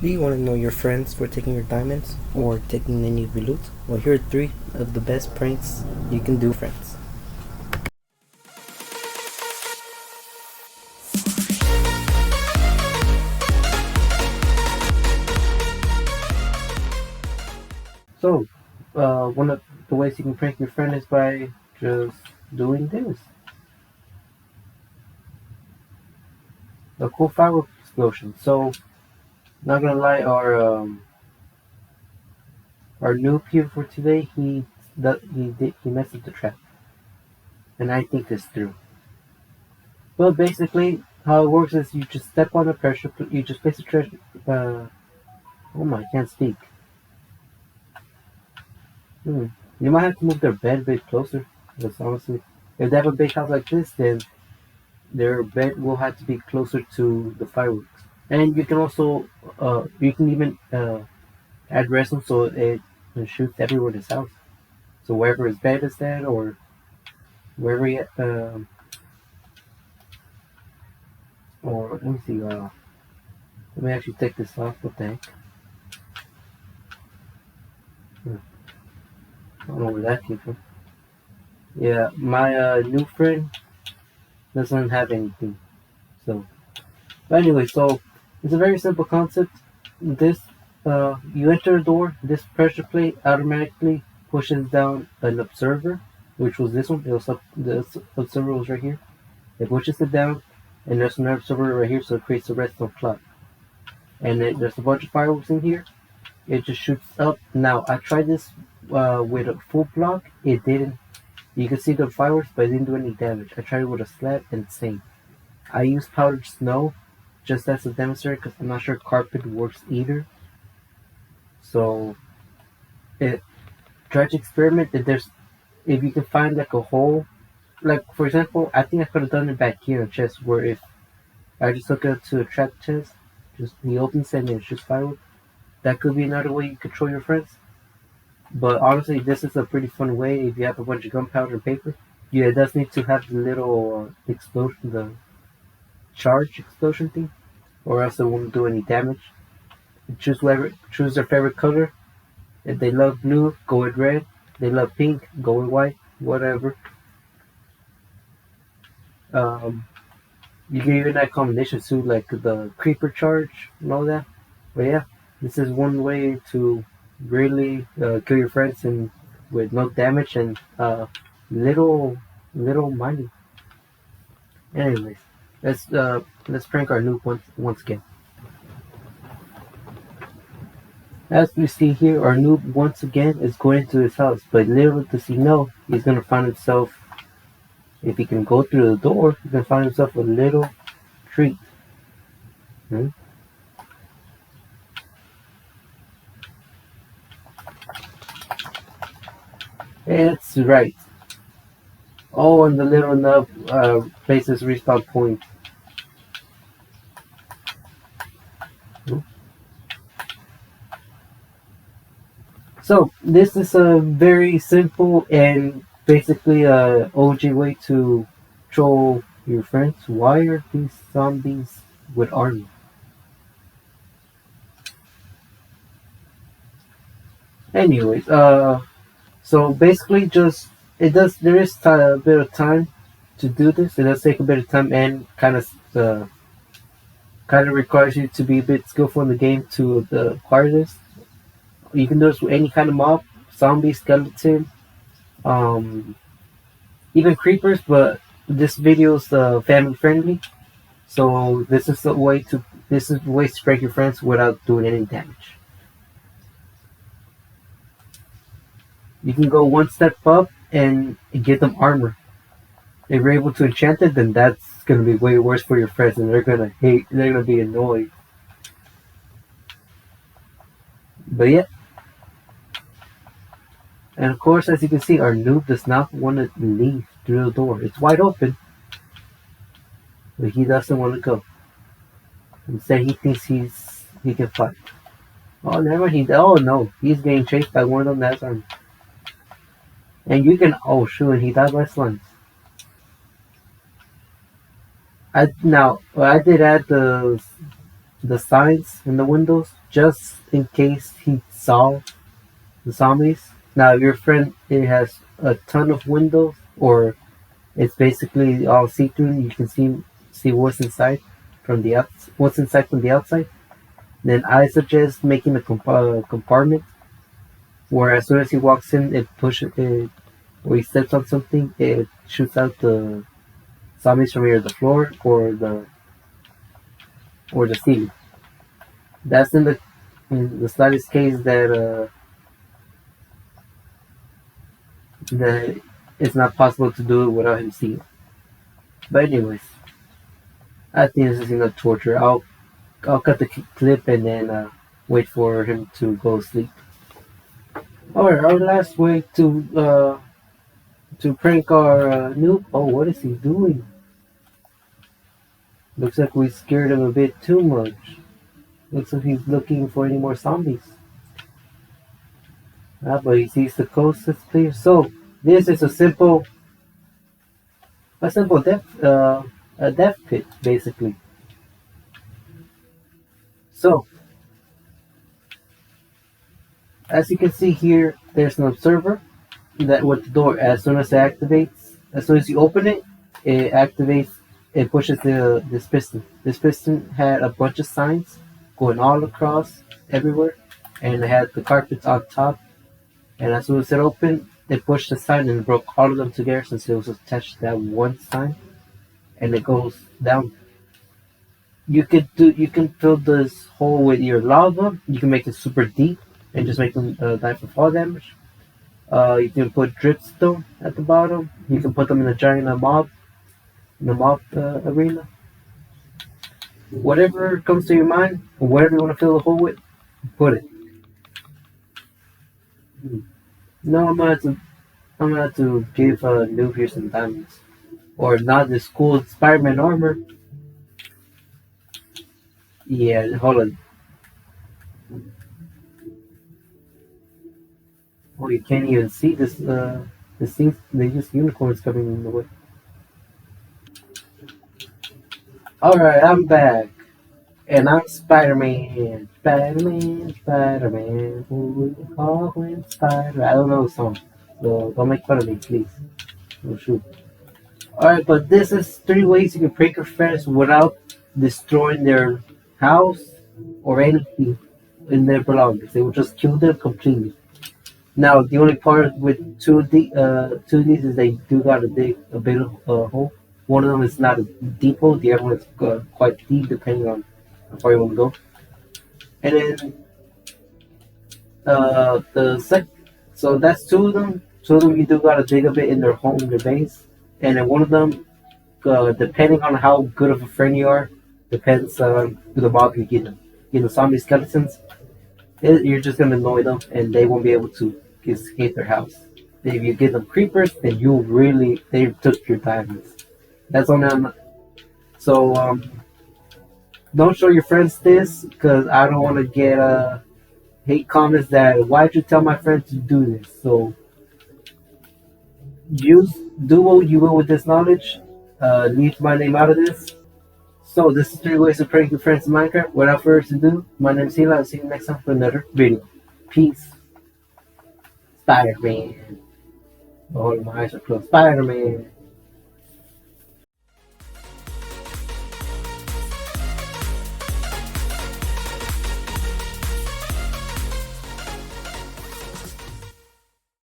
Do you want to know your friends for taking your diamonds or taking any of your loot? Well, here are 3 of the best pranks you can do friends. So, one of the ways you can prank your friend is by just doing this. A cool fireworks explosion. So, not gonna lie, our noob here for today, he messed up the trap, and I think this through. Well, basically, how it works is you just step on the pressure, you just place the treasure. Oh my, I can't speak. Hmm. You might have to move their bed a bit closer. Because honestly, if they have a big house like this, then their bed will have to be closer to the fireworks. And you can also, you can even add resin so it shoots everywhere in his house. So wherever his bed is at, or wherever or let me see, let me actually take this off. What the heck? Hmm. I don't know where that came from. Yeah, my new friend doesn't have anything. So, but anyway, so it's a very simple concept. This, you enter a door. This pressure plate automatically pushes down an observer, which was this one. It was the observer was right here. It pushes it down, and there's another observer right here, so it creates a redstone cloud. And there's a bunch of fireworks in here. It just shoots up. Now I tried this with a full block. It didn't. You can see the fireworks, but it didn't do any damage. I tried it with a slab, and same. I used powdered snow just as a demonstrator because I'm not sure carpet works either. So it try to experiment if you can find like a hole, like for example, I think I could have done it back here in chest where if I just hook it up to a trap chest, just he opens it and it's just firewood. That could be another way you control your friends. But honestly, this is a pretty fun way if you have a bunch of gunpowder and paper. Yeah, it does need to have the little explosion, the charge explosion thing, or else it won't do any damage. Choose their favorite color. If they love blue, go with red. They love pink, go with white. Whatever. Um, you can even add combinations too, like the creeper charge and all that. But yeah, this is one way to really kill your friends and with no damage and little little money. Anyways, let's prank our noob once again. As we see here, our noob once again is going into his house, but little does he know he's gonna find himself. If he can go through the door, he can find himself a little treat. Hmm? It's right. Oh, and the little nub places respawn point. Hmm? So this is a very simple and basically a OG way to troll your friends. Why are these zombies with armor? Anyways, so basically just there is a bit of time to do this. It does take a bit of time and kind of requires you to be a bit skillful in the game to acquire this. You can do this with any kind of mob, zombie, skeleton, um, even creepers. But this video is family friendly, so this is the way to break your friends without doing any damage. You can go one step up and give them armor. If you're able to enchant it, then that's gonna be way worse for your friends, and they're gonna be annoyed. But yeah, and of course, as you can see, our noob does not want to leave through the door. It's wide open, but he doesn't want to go. Instead, he thinks he can fight. Oh, never mind. Oh no, he's getting chased by one of them that's armed. And you can. Oh shoot, and he died by slimes. I did add the signs in the windows just in case he saw the zombies. Now, if your friend it has a ton of windows, or it's basically all see through, you can see what's inside what's inside from the outside. Then I suggest making a compartment where as soon as he walks in, it pushes it, or he steps on something, it shoots out the zombies from either the floor or the ceiling. That's in the slightest case that it's not possible to do it without him seeing. But anyways, I think this is enough torture. I'll cut the clip and then wait for him to go sleep. All right, our last way to prank our noob. Oh, what is he doing? Looks like we scared him a bit too much. Looks like he's looking for any more zombies. Ah, but he sees the coast is clear. So this is a simple death pit basically. So as you can see here, there's an observer that with the door. As soon as you open it, it activates. It pushes this piston. This piston had a bunch of signs going all across everywhere, and it had the carpets on top. And as soon as it opened, it pushed the sign and it broke all of them together since it was attached to that one sign, and it goes down. You can fill this hole with your lava. You can make it super deep and just make them die for fall damage. You can put dripstone at the bottom. You can put them in a giant mob arena. Whatever comes to your mind, or whatever you want to fill the hole with, put it. No, I'm gonna have to give Noob here some diamonds, or not this cool Spider-Man armor. Yeah, hold on. Oh, you can't even see this thing. They just unicorns coming in the way. All right, I'm back. And I'm Spider-Man. Spider-Man, Spider-Man. Who you call when Spider? I don't know the song. So don't make fun of me, please. Oh, shoot. Alright, but this is 3 ways you can prank your friends without destroying their house or anything in their belongings. They will just kill them completely. Now, the only part with two of these is they do gotta dig a bit of a hole. One of them is not a deep hole, the other one is quite deep, depending on how far you want to go. And then the sec, so that's two of them. Two of them you do gotta dig a bit in their home, their base, and then one of them, depending on how good of a friend you are, depends on the mob you get them. You know, zombie skeletons, you're just gonna annoy them, and they won't be able to escape their house. If you give them creepers, then they took your diamonds. That's on them. So don't show your friends this, because I don't want to get hate comments that why'd you tell my friend to do this. So do what you will with this knowledge. Leave my name out of this. So this is 3 ways to prank your friends in Minecraft. Without further ado, my name is Hila. I'll see you next time for another video. Peace. Spider-Man. Oh, my eyes are closed. Spider-Man.